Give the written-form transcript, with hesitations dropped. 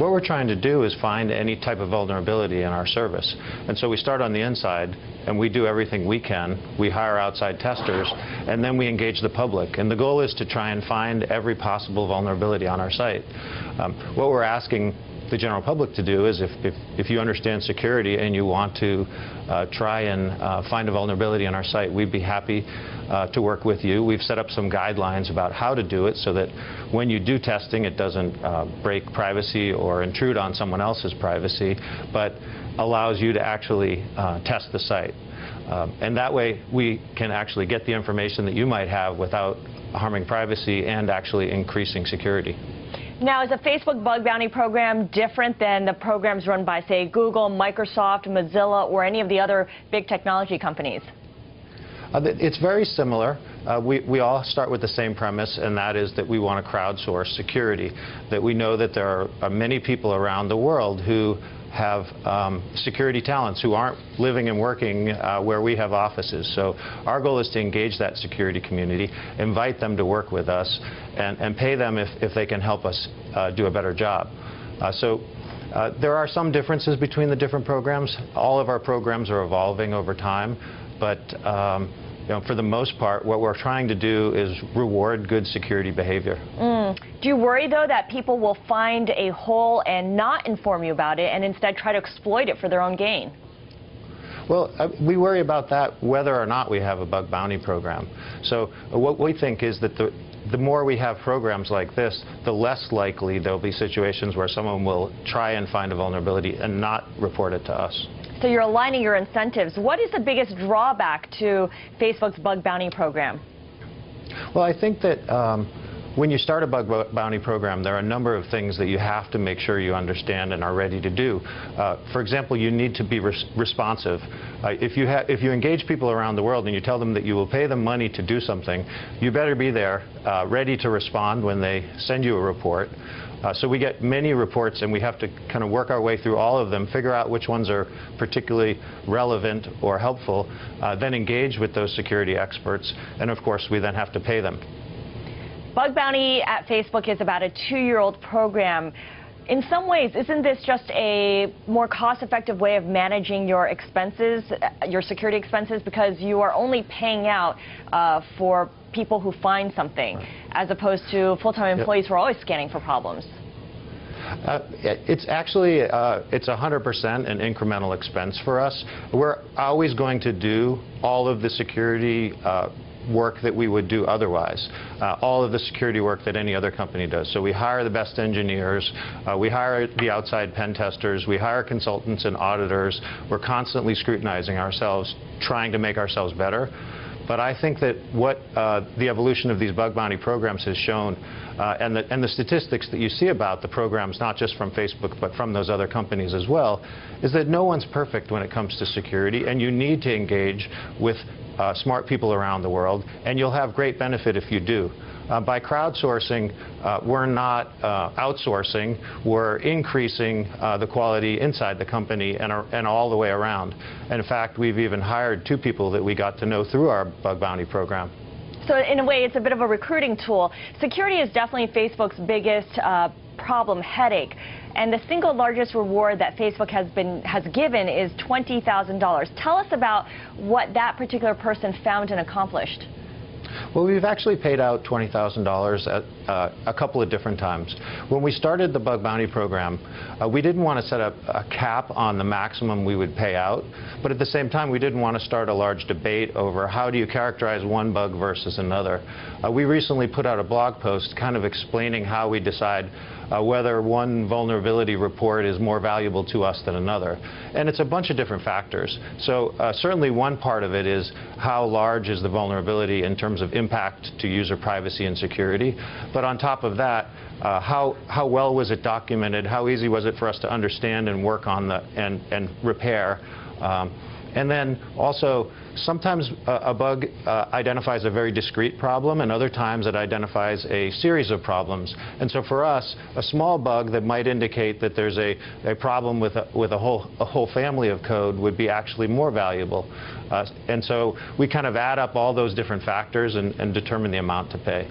what we're trying to do is find any type of vulnerability in our service. And so we start on the inside, and we do everything we can. We hire outside testers, and then we engage the public. And the goal is to try and find every possible vulnerability on our site. What we're asking the general public to do is if you understand security and you want to try and find a vulnerability on our site, we'd be happy to work with you. We've set up some guidelines about how to do it so that when you do testing, it doesn't break privacy or intrude on someone else's privacy, but allows you to actually test the site. And that way we can actually get the information that you might have without harming privacy and actually increasing security. Now, is the Facebook bug bounty program different than the programs run by, say, Google, Microsoft, Mozilla, or any of the other big technology companies? It's very similar. We all start with the same premise, and that is that we want to crowdsource security, that we know that there are many people around the world who have security talents who aren't living and working where we have offices. So our goal is to engage that security community, invite them to work with us, and pay them if they can help us do a better job. There are some differences between the different programs. All of our programs are evolving over time, but for the most part, what we're trying to do is reward good security behavior. Do you worry, though, that people will find a hole and not inform you about it and instead try to exploit it for their own gain? Well, we worry about that whether or not we have a bug bounty program. So what we think is that the more we have programs like this, the less likely there'll be situations where someone will try and find a vulnerability and not report it to us. So you're aligning your incentives. What is the biggest drawback to Facebook's bug bounty program? Well, I think that when you start a bug bounty program, there are a number of things that you have to make sure you understand and are ready to do. For example, you need to be responsive. If you engage people around the world and you tell them that you will pay them money to do something, you better be there, ready to respond when they send you a report. So we get many reports, and we have to kind of work our way through all of them, figure out which ones are particularly relevant or helpful, then engage with those security experts, and of course we then have to pay them. Bug bounty at Facebook is about a 2-year-old program. In some ways, isn't this just a more cost-effective way of managing your expenses, your security expenses, because you are only paying out for people who find something, as opposed to full-time employees who are always scanning for problems? It's actually, it's 100% an incremental expense for us. We're always going to do all of the security work that we would do otherwise, all of the security work that any other company does. So we hire the best engineers, we hire the outside pen testers, we hire consultants and auditors. We're constantly scrutinizing ourselves, trying to make ourselves better. But I think that what the evolution of these bug bounty programs has shown, and the statistics that you see about the programs, not just from Facebook but from those other companies as well, is that no one's perfect when it comes to security, and you need to engage with smart people around the world, and you'll have great benefit if you do. By crowdsourcing, we're not outsourcing, we're increasing the quality inside the company and all the way around. And in fact, we've even hired 2 people that we got to know through our bug bounty program. So in a way, it's a bit of a recruiting tool. Security is definitely Facebook's biggest problem, headache. And the single largest reward that Facebook has given is $20,000. Tell us about what that particular person found and accomplished. Well, we've actually paid out $20,000 at a couple of different times. When we started the bug bounty program, we didn't want to set up a cap on the maximum we would pay out, but at the same time we didn't want to start a large debate over how do you characterize one bug versus another. We recently put out a blog post kind of explaining how we decide whether one vulnerability report is more valuable to us than another. And it's a bunch of different factors. So certainly one part of it is how large is the vulnerability in terms of impact to user privacy and security. But on top of that, how well was it documented? How easy was it for us to understand and work on and repair? And then also, sometimes a bug identifies a very discrete problem, and other times it identifies a series of problems. And so for us, a small bug that might indicate that there's a problem with a whole family of code would be actually more valuable. And so we kind of add up all those different factors and determine the amount to pay.